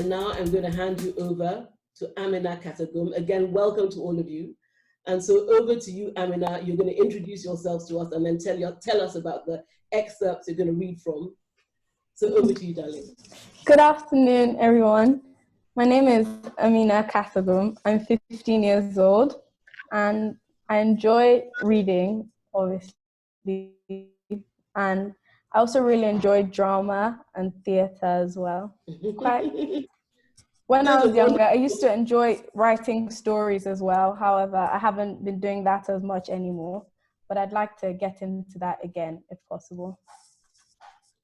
And now I'm going to hand you over to Amina Katagum. Again, welcome to all of you. And so over to you, Amina. You're going to introduce yourselves to us and then tell us about the excerpts you're going to read from. So over to you, darling. Good afternoon, everyone. My name is Amina Katagum. I'm 15 years old, and I enjoy reading, obviously, and I also really enjoy drama and theatre as well. When I was younger, I used to enjoy writing stories as well. However, I haven't been doing that as much anymore, but I'd like to get into that again if possible.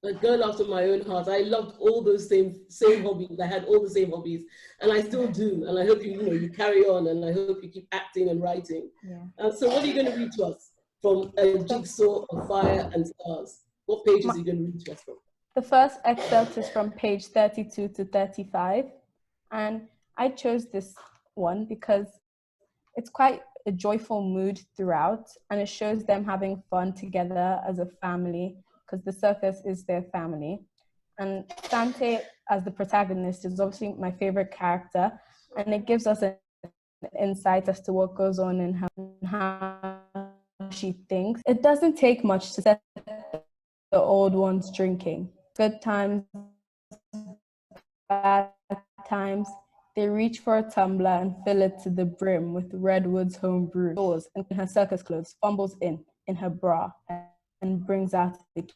A girl after my own heart. I loved all those same hobbies. I had all the same hobbies, and I still do. And I hope you carry on, and I hope you keep acting and writing. Yeah. So what are you going to read to us from A Jigsaw of Fire and Stars? What pages are you going to read to us from? The first excerpt is from page 32 to 35, and I chose this one because it's quite a joyful mood throughout, and it shows them having fun together as a family, because the circus is their family. And Sante, as the protagonist, is obviously my favorite character, and it gives us an insight as to what goes on in her and how she thinks. It doesn't take much to set the old ones drinking. Good times, bad times, they reach for a tumbler and fill it to the brim with Redwood's home brew. And in her circus clothes, fumbles in her bra and brings out the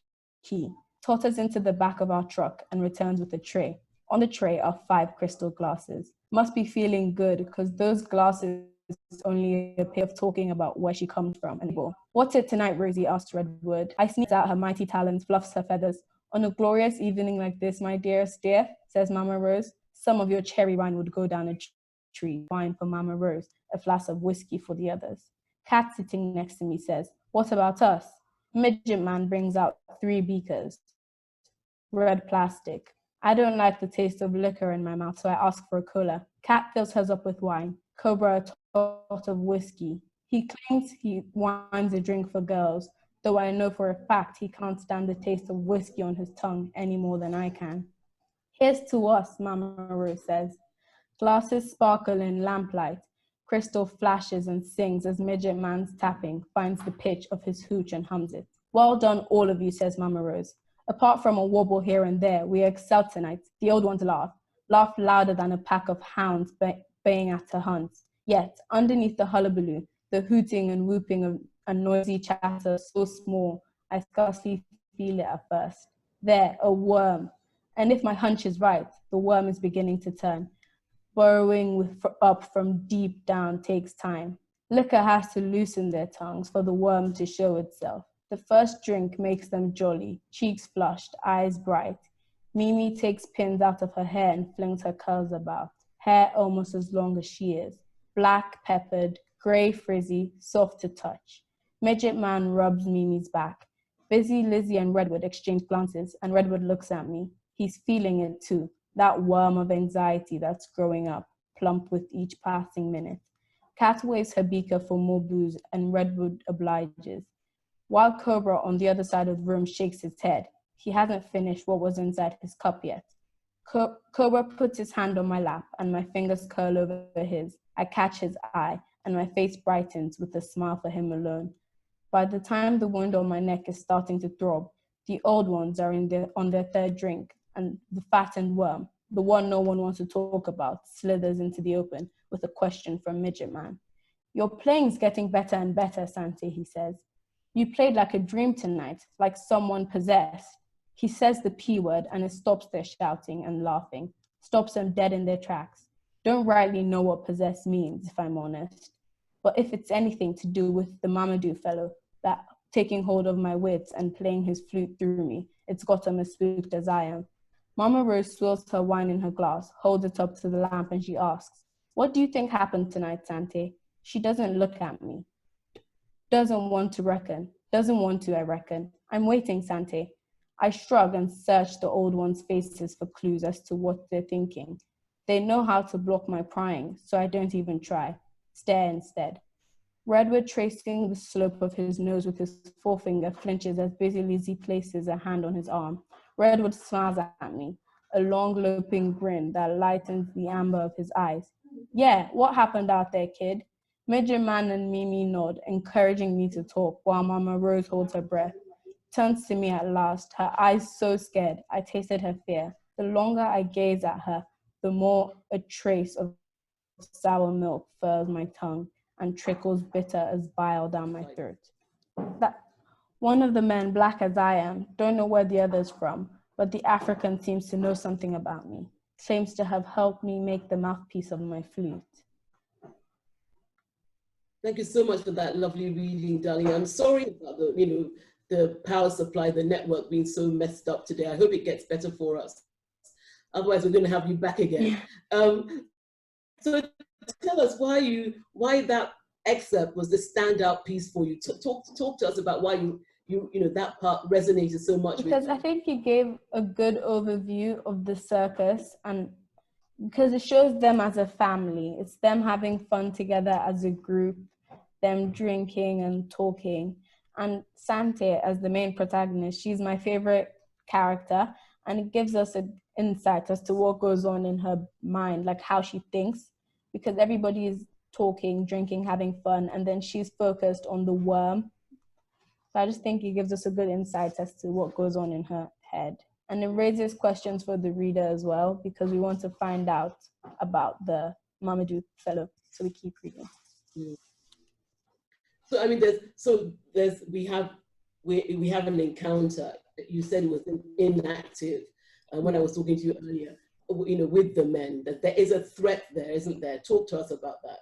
key, totters into the back of our truck and returns with a tray. On the tray are 5 crystal glasses. Must be feeling good because those glasses only a way of talking about where she comes from. And what's it tonight, Rosie? Asked Redwood. I sneaks out her mighty talons, fluffs her feathers. On a glorious evening like this, my dearest dear, says Mama Rose, some of your cherry wine would go down a tree. Wine for Mama Rose, a flask of whiskey for the others. Cat sitting next to me says, what about us? Midget man brings out 3 beakers. Red plastic. I don't like the taste of liquor in my mouth, so I ask for a cola. Cat fills hers up with wine. Cobra a tot of whiskey. He claims he wines a drink for girls, though I know for a fact he can't stand the taste of whiskey on his tongue any more than I can. Here's to us, Mama Rose says. Glasses sparkle in lamplight. Crystal flashes and sings as Midget Man's tapping finds the pitch of his hooch and hums it. Well done, all of you, says Mama Rose. Apart from a wobble here and there, we excel tonight. The old ones laugh louder than a pack of hounds baying at a hunt. Yet, underneath the hullabaloo, the hooting and whooping of a noisy chatter so small, I scarcely feel it at first. There, a worm. And if my hunch is right, the worm is beginning to turn. Burrowing up from deep down takes time. Liquor has to loosen their tongues for the worm to show itself. The first drink makes them jolly, cheeks flushed, eyes bright. Mimi takes pins out of her hair and flings her curls about. Hair almost as long as she is. Black, peppered, grey, frizzy, soft to touch. Midget man rubs Mimi's back. Busy Lizzie and Redwood exchange glances, and Redwood looks at me. He's feeling it too. That worm of anxiety that's growing up, plump with each passing minute. Cat waves her beaker for more booze, and Redwood obliges. While Cobra on the other side of the room shakes his head. He hasn't finished what was inside his cup yet. Cobra puts his hand on my lap, and my fingers curl over his. I catch his eye, and my face brightens with a smile for him alone. By the time the wound on my neck is starting to throb, the old ones are on their 3rd drink, and the fattened worm, the one no one wants to talk about, slithers into the open with a question from Midget Man. Your playing's getting better and better, Sante, he says. You played like a dream tonight, like someone possessed. He says the P word and it stops their shouting and laughing, stops them dead in their tracks. Don't rightly know what possessed means, if I'm honest. But if it's anything to do with the Mamadou fellow, that taking hold of my wits and playing his flute through me, it's got him as spooked as I am. Mama Rose swills her wine in her glass, holds it up to the lamp, and she asks, what do you think happened tonight, Sante? She doesn't look at me. Doesn't want to, I reckon. I'm waiting, Sante. I shrug and search the old ones' faces for clues as to what they're thinking. They know how to block my prying, so I don't even try. Stare instead. Redwood, tracing the slope of his nose with his forefinger, flinches as Busy Lizzie places a hand on his arm. Redwood smiles at me. a long loping grin that lightens the amber of his eyes. Yeah, what happened out there, kid? Major Man and Mimi nod, encouraging me to talk, while Mama Rose holds her breath. Turns to me at last, her eyes so scared, I tasted her fear. The longer I gaze at her, the more a trace of sour milk furrows my tongue and trickles bitter as bile down my throat. That one of the men, black as I am, don't know where the other's from, but the African seems to know something about me, claims to have helped me make the mouthpiece of my flute. Thank you so much for that lovely reading, darling. I'm sorry about the power supply, the network being so messed up today. I hope it gets better for us. Otherwise, we're going to have you back again. So tell us why that excerpt was the standout piece for you. Talk to us about why that part resonated so much with you. Because I think you gave a good overview of the circus, and because it shows them as a family. It's them having fun together as a group, them drinking and talking. And Sante, as the main protagonist, she's my favorite character, and it gives us an insight as to what goes on in her mind, like how she thinks, because everybody is talking, drinking, having fun, and then she's focused on the worm. So I just think it gives us a good insight as to what goes on in her head. And it raises questions for the reader as well, because we want to find out about the Mamadou fellow. So we keep reading. So I mean, we have an encounter. You said it was inactive, when I was talking to you earlier. With the men, that there is a threat there, isn't there? Talk to us about that.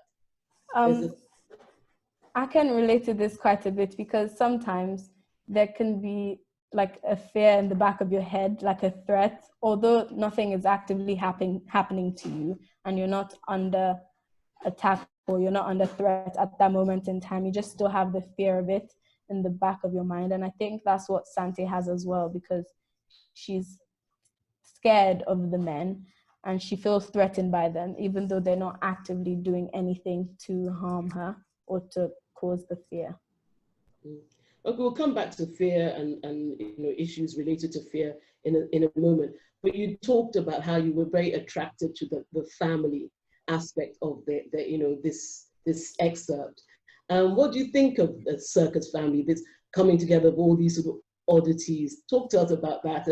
I can relate to this quite a bit, because sometimes there can be like a fear in the back of your head, like a threat, although nothing is actively happening to you and you're not under attack or you're not under threat at that moment in time. You just still have the fear of it in the back of your mind. And I think that's what Sante has as well, because she's scared of the men and she feels threatened by them, even though they're not actively doing anything to harm her or to cause the fear. Okay, we'll come back to fear and issues related to fear in a moment. But you talked about how you were very attracted to the family aspect of this excerpt. What do you think of the circus family, this coming together of all these sort of oddities? Talk to us about that,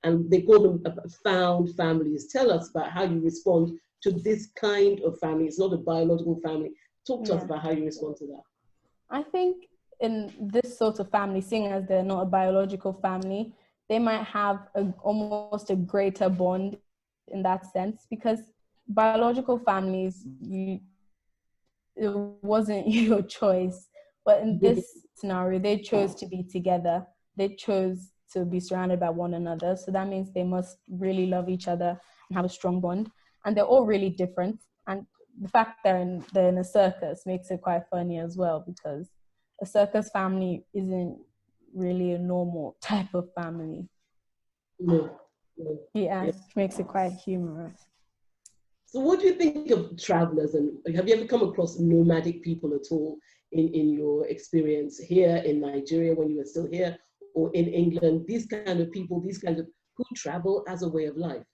and they call them found families. Tell us about how you respond to this kind of family. It's not a biological family. Talk to us about how you respond to that. I think in this sort of family, seeing as they're not a biological family, they might have almost a greater bond in that sense, because biological families, it wasn't your choice. But in this scenario, they chose to be together. They chose to be surrounded by one another. So that means they must really love each other and have a strong bond. And they're all really different. And the fact they're in a circus makes it quite funny as well, because a circus family isn't really a normal type of family. Yeah, it makes it quite humorous. So what do you think of travelers, and have you ever come across nomadic people at all in your experience here in Nigeria when you were still here, or in England? These kind of people, who travel as a way of life?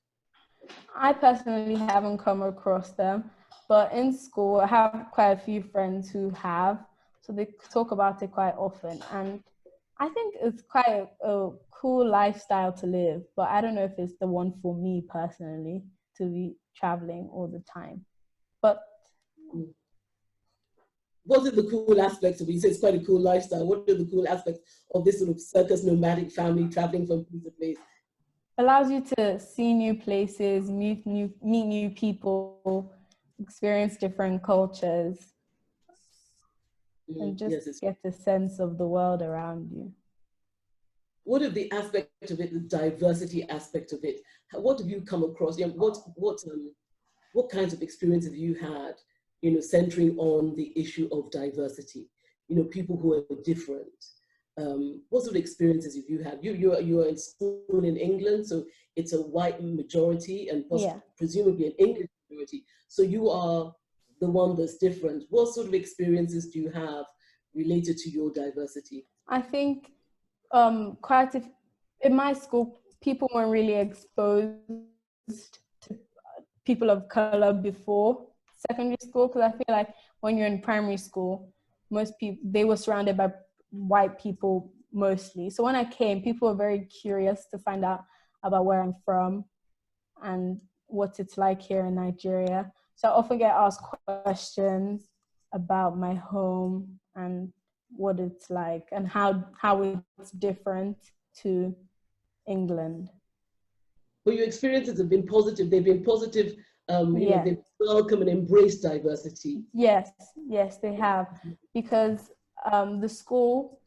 I personally haven't come across them, but in school I have quite a few friends who have, so they talk about it quite often. And I think it's quite a cool lifestyle to live, but I don't know if it's the one for me personally, to be traveling all the time. But what are the cool aspects of it? You say it's quite a cool lifestyle. What are the cool aspects of this sort of circus nomadic family traveling from place to place? Allows you to see new places, meet new people, experience different cultures, and just get a sense of the world around you. What are the aspect of it, the diversity aspect of it? What have you come across? What kinds of experiences have you had, centering on the issue of diversity? People who are different. What sort of experiences have you had? You are in school in England, so it's a white majority and presumably an English majority. So you are the one that's different. What sort of experiences do you have related to your diversity? I think in my school, people weren't really exposed to people of color before secondary school, because I feel like when you're in primary school, most people, they were surrounded by white people mostly. So when I came, people were very curious to find out about where I'm from and what it's like here in Nigeria. So I often get asked questions about my home and what it's like and how it's different to England. Well, your experiences have been positive. They've been positive. Yeah. They welcome and embrace diversity. Yes, they have, because the school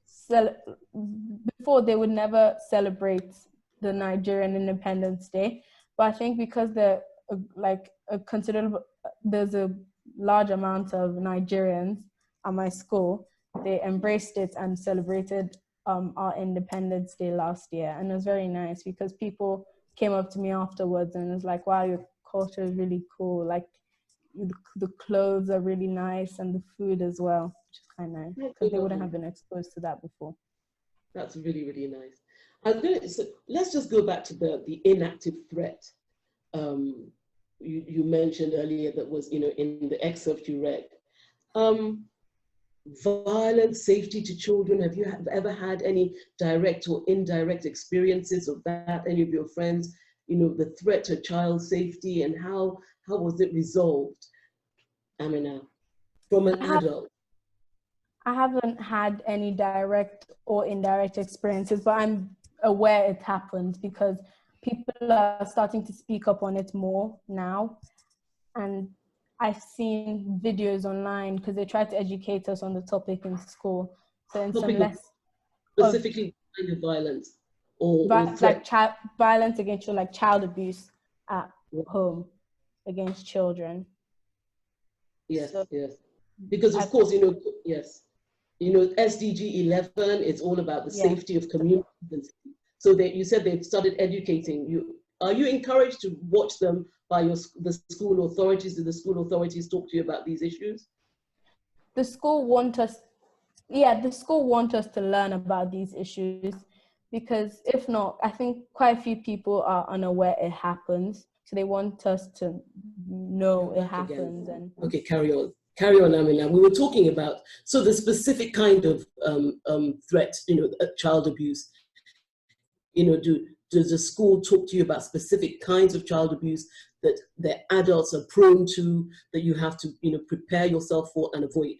before they would never celebrate the Nigerian Independence Day, but I think because there's a large amount of Nigerians at my school, they embraced it and celebrated our Independence Day last year, and it was very nice because people came up to me afterwards and was like, "Wow, your culture is really cool. Like, the clothes are really nice and the food as well," which is kind of nice because they wouldn't have been exposed to that before. That's really, really nice. So let's just go back to the inactive threat. You mentioned earlier that was, in the excerpt you read. Violence, safety to children. Have you ever had any direct or indirect experiences of that? Any of your friends, the threat to child safety, and how was it resolved, Amina, from an adult? I haven't had any direct or indirect experiences, but I'm aware it happened because people are starting to speak up on it more now. And I've seen videos online because they try to educate us on the topic in school. So in some less specifically kind of violence or threat. Like violence against children, like child abuse at home against children. Yes, yes. Because of course, yes. SDG 11, it's all about the safety of communities. So you said they've started educating you. Are you encouraged to watch them by the school authorities? Do the school authorities talk to you about these issues? The school want us to learn about these issues, because if not, I think quite a few people are unaware it happens. So they want us to know it happens. And okay, carry on, Amina. We were talking about the specific kind of threat, child abuse. Does the school talk to you about specific kinds of child abuse that the adults are prone to, that you have to prepare yourself for and avoid?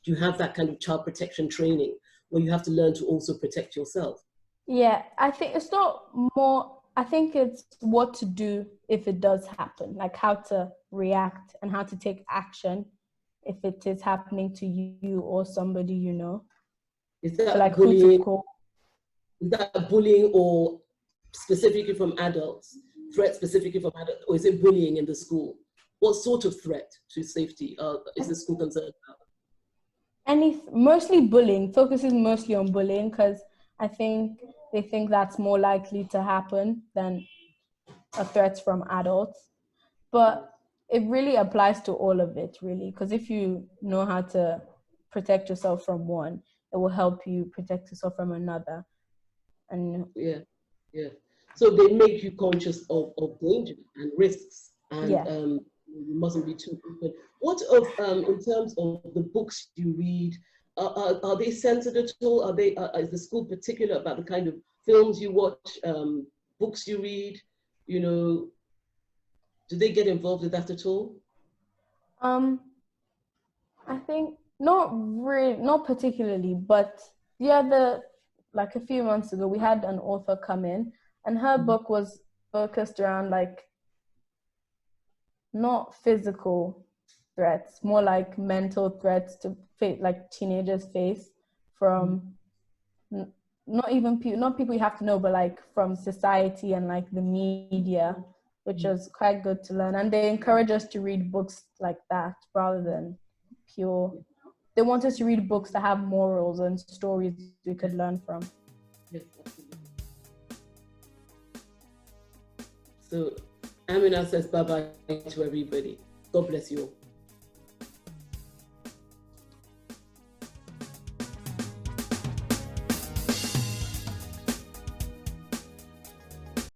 Do you have that kind of child protection training where you have to learn to also protect yourself? Yeah, I think it's not more, I think it's what to do if it does happen, like how to react and how to take action if it is happening to you or somebody you know. Is that so like bullying? Who to call? Is that bullying or specifically from adults? Threat specifically from adults, or is it bullying in the school? What sort of threat to safety is the school concerned about? Mostly bullying, focuses mostly on bullying, because I think they think that's more likely to happen than a threat from adults. But it really applies to all of it, really, because if you know how to protect yourself from one, it will help you protect yourself from another. And yeah. So they make you conscious of danger and risks, and you mustn't be too open. What in terms of the books you read? Are they censored at all? Is the school particular about the kind of films you watch, books you read? Do they get involved with that at all? I think not particularly, but like a few months ago, we had an author come in, and her book was focused around like not physical threats, more like mental threats to like teenagers face from not people you have to know, but like from society and like the media, which was quite good to learn. And they encourage us to read books like that rather than they want us to read books that have morals and stories we could learn from. Yes, absolutely. So Amina says bye-bye to everybody. God bless you all.